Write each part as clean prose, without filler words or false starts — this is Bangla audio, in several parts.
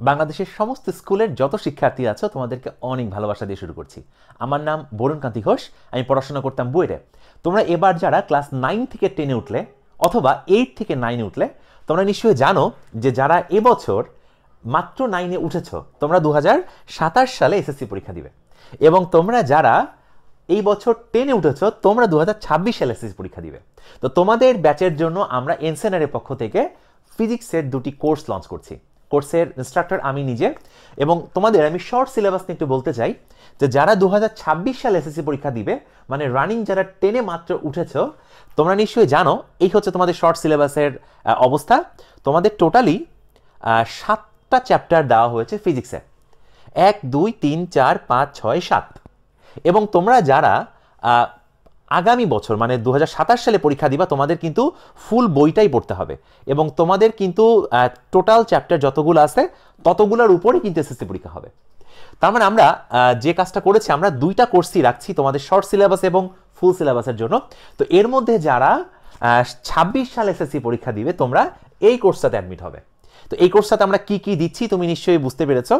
বাংলাদেশের সমস্ত স্কুলের যত শিক্ষার্থী আছো তোমাদেরকে অনেক ভালোবাসা দিয়ে শুরু করছি। আমার নাম বরুণ কান্তি ঘোষ, আমি পড়াশোনা করতাম বুয়েটে। তোমরা এবার যারা ক্লাস 9 থেকে 10-এ উঠলে অথবা 8 থেকে 9-এ উঠলে, তোমরা নিশ্চয়ই জানো যে যারা এবছর মাত্র 9-এ উঠেছ তোমরা 2027 সালে এসএসসি পরীক্ষা দিবে, এবং তোমরা যারা এই বছর 10-এ উঠেছ তোমরা 2026 সালে এসএসসি পরীক্ষা দিবে। তো তোমাদের ব্যাচের জন্য আমরা এনসেনারের পক্ষ থেকে ফিজিক্সের 2টি কোর্স লঞ্চ করছি। কোর্সের ইনস্ট্রাক্টর আমি নিজে, এবং তোমাদের আমি শর্ট সিলেবাস নিয়ে একটু বলতে চাই যে যারা 2026 সালে এসএসসি পরীক্ষা দিবে, মানে রানিং যারা 10-এ মাত্র উঠেছ, তোমরা নিশ্চয়ই জানো এই হচ্ছে তোমাদের শর্ট সিলেবাসের অবস্থা। তোমাদের টোটালি 7টা চ্যাপ্টার দেওয়া হয়েছে ফিজিক্সে, 1, 2, 3, 4, 5, 6, 7। এবং তোমরা যারা আগামী বছর মানে 2027 সালে পরীক্ষা দিবা, তোমাদের কিন্তু ফুল বইটাই পড়তে হবে, এবং তোমাদের কিন্তু টোটাল চ্যাপ্টার যতগুলো আছে ততগুলোর উপরে কিন্তু এসএসসি পরীক্ষা হবে। তার মানে আমরা যে কাজটা করেছি, আমরা 2টা কোর্সই রাখছি তোমাদের শর্ট সিলেবাস এবং ফুল সিলেবাসের জন্য। তো এর মধ্যে যারা 26 সালে এসএসসি পরীক্ষা দিবে তোমরা এই কোর্সটাতে অ্যাডমিট হবে। তো এই কোর্সটাতে আমরা কি কি দিচ্ছি তুমি নিশ্চয়ই বুঝতে পেরেছো।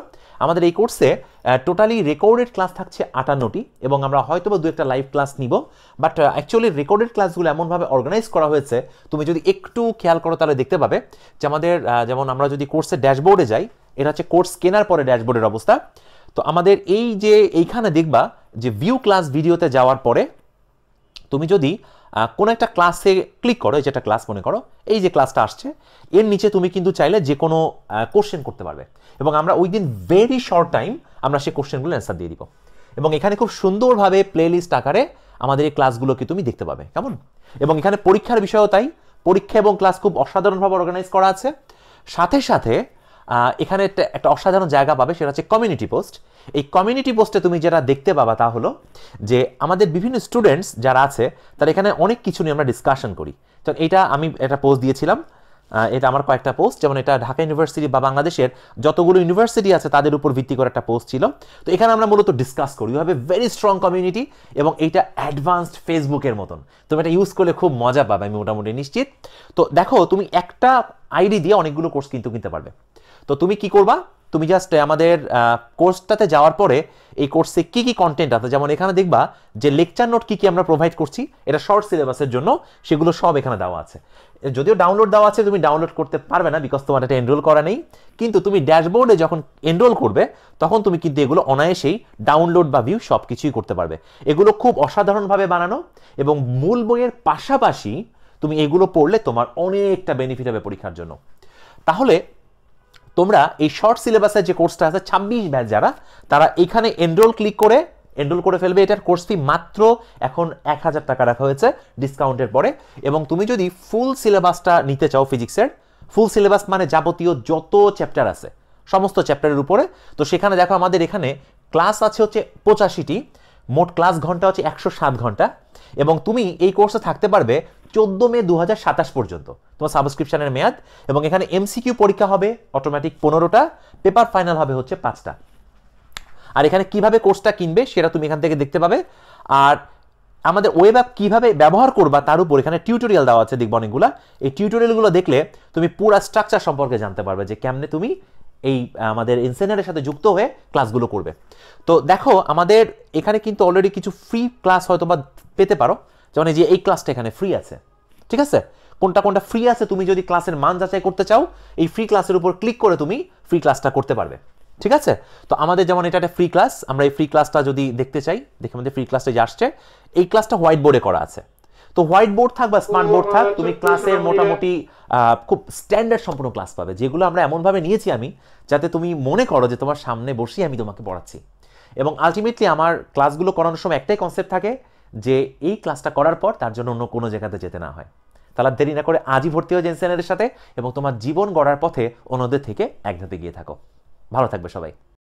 আমাদের এই কোর্সে টোটালি রেকর্ডেড ক্লাস থাকছে 58টি, এবং আমরা হয়তো বা 2-একটা লাইভ ক্লাস নিব, বাট অ্যাকচুয়ালি রেকর্ডেড ক্লাসগুলো এমনভাবে অর্গানাইজ করা হয়েছে, তুমি যদি একটু খেয়াল করো তাহলে দেখতে পাবে যে আমাদের যেমন আমরা যদি কোর্সের ড্যাশবোর্ডে যাই, এটা হচ্ছে কোর্স কেনার পরে ড্যাশবোর্ডের অবস্থা। তো আমাদের এই যে এইখানে দেখবা যে ভিউ ক্লাস ভিডিওতে যাওয়ার পরে তুমি যদি কোনো একটা ক্লাসে ক্লিক করো, এই যেটা ক্লাস মনে করো, এই যে ক্লাসটা আসছে, এর নিচে তুমি কিন্তু চাইলে যে কোনো কোশ্চেন করতে পারবে, এবং আমরা ওই দিন ভেরি শর্ট টাইম আমরা সেই কোশ্চেনগুলো অ্যান্সার দিয়ে দিব। এবং এখানে খুব সুন্দরভাবে প্লে লিস্ট আকারে আমাদের এই ক্লাসগুলোকে তুমি দেখতে পাবে, কেমন। এবং এখানে পরীক্ষার বিষয়ও তাই, পরীক্ষা এবং ক্লাস খুব অসাধারণভাবে অর্গানাইজ করা আছে। সাথে সাথে এখানে একটা অসাধারণ জায়গা পাবে, সেটা হচ্ছে কমিউনিটি পোস্ট। এই কমিউনিটি পোস্টে তুমি যেটা দেখতে পাবা তা হলো যে আমাদের বিভিন্ন স্টুডেন্টস যারা আছে তারা এখানে অনেক কিছু নিয়ে আমরা ডিসকাশন করি। তো এটা আমি একটা পোস্ট দিয়েছিলাম, এটা আমার কয়েকটা পোস্ট, যেমন এটা ঢাকা ইউনিভার্সিটি বা বাংলাদেশের যতগুলো ইউনিভার্সিটি আছে তাদের উপর ভিত্তি করে একটা পোস্ট ছিল। তো এখানে আমরা মূলত ডিসকাস করি, you have a very strong community, এবং এইটা অ্যাডভান্সড ফেসবুকের মতন, তুমি এটা ইউজ করলে খুব মজা পাবে, আমি মোটামুটি নিশ্চিত। তো দেখো, তুমি একটা আইডি দিয়ে অনেকগুলো কোর্স কিন্তু কিনতে পারবে। তো তুমি কি করবা, তুমি জাস্ট আমাদের কোর্সটাতে যাওয়ার পরে এই কোর্সে কি কি কন্টেন্ট আছে, যেমন এখানে দেখবা যে লেকচার নোট কি কি আমরা প্রোভাইড করছি, এটা শর্ট সিলেবাসের জন্য, সেগুলো সব এখানে দেওয়া আছে। যদিও ডাউনলোড দেওয়া আছে, তুমি ডাউনলোড করতে পারবে না বিকজ তোমার এটা এনরোল করা নেই, কিন্তু তুমি ড্যাশবোর্ডে যখন এনরোল করবে তখন তুমি কিন্তু এগুলো অনায়াসেই ডাউনলোড বা ভিউ সব কিছুই করতে পারবে। এগুলো খুব অসাধারণভাবে বানানো, এবং মূল বইয়ের পাশাপাশি তুমি এগুলো পড়লে তোমার অনেকটা বেনিফিট হবে পরীক্ষার জন্য। তাহলে তোমরা এই শর্ট সিলেবাসের যে কোর্সটা আছে 26 ব্যাচ যারা, তারা এখানে এনরোল ক্লিক করে এনরোল করে ফেলবে। এটার কোর্স ফি মাত্র এখন 1000 টাকা রাখা হয়েছে ডিসকাউন্টের পরে। এবং তুমি যদি ফুল সিলেবাসটা নিতে চাও ফিজিক্সের, ফুল সিলেবাস মানে যাবতীয় যত চ্যাপ্টার আছে সমস্ত চ্যাপ্টারের উপরে, তো সেখানে দেখো আমাদের এখানে ক্লাস আছে হচ্ছে 85টি, মোট ক্লাস ঘন্টা হচ্ছে 107 ঘন্টা, এবং তুমি এই কোর্সে থাকতে পারবে 14 মে 2027 পর্যন্ত তোমার সাবস্ক্রিপশনের মেয়াদ। এবং এখানে এমসিকিউ পরীক্ষা হবে অটোমেটিক 15টা, পেপার ফাইনাল হবে হচ্ছে 5টা। আর এখানে কিভাবে কোর্সটা কিনবে সেটা তুমি এখান থেকে দেখতে পাবে। আর আমাদের ওয়েব অ্যাপ কিভাবে ব্যবহার করবা তার উপর এখানে টিউটোরিয়াল দেওয়া আছে, দেখবো অনেকগুলো। এই টিউটোরিয়ালগুলো দেখলে তুমি পুরো স্ট্রাকচার সম্পর্কে জানতে পারবে যে কেমনে তুমি এই আমাদের ইনসেনারের সাথে যুক্ত হয়ে ক্লাসগুলো করবে। তো দেখো, আমাদের এখানে কিন্তু অলরেডি কিছু ফ্রি ক্লাস হয়তো বা পেতে পারো, যেমন এই যে এই ক্লাসটা এখানে ফ্রি আছে, ঠিক আছে। কোনটা কোনটা ফ্রি আছে, তুমি যদি ক্লাসের মান যাচাই করতে চাও এই ফ্রি ক্লাসের উপর ক্লিক করে তুমি ফ্রি ক্লাসটা করতে পারবে, ঠিক আছে। তো আমাদের যেমন এটা একটা ফ্রি ক্লাস, আমরা এই ফ্রি ক্লাসটা যদি দেখতে চাই, দেখে আমাদের ফ্রি ক্লাসটা যে আসছে, এই ক্লাসটা হোয়াইট বোর্ডে করা আছে। তো হোয়াইট বোর্ড থাক বা স্মার্ট বোর্ড থাক, তুমি ক্লাসের মোটামুটি খুব স্ট্যান্ডার্ড সম্পূর্ণ ক্লাস পাবে, যেগুলো আমরা এমনভাবে নিয়েছি আমি, যাতে তুমি মনে করো যে তোমার সামনে বসেই আমি তোমাকে পড়াচ্ছি। এবং আলটিমেটলি আমার ক্লাসগুলো করানোর সময় একটাই কনসেপ্ট থাকে যে এই ক্লাসটা করার পর তার জন্য অন্য কোনো জায়গাতে যেতে না হয়। তাহলে দেরি না করে আজই ভর্তি হয়ে জেনসেনের সাথে, এবং তোমার জীবন গড়ার পথে অন্যদের থেকে এক ধাপে গিয়ে থাকো। ভালো থাকবে সবাই।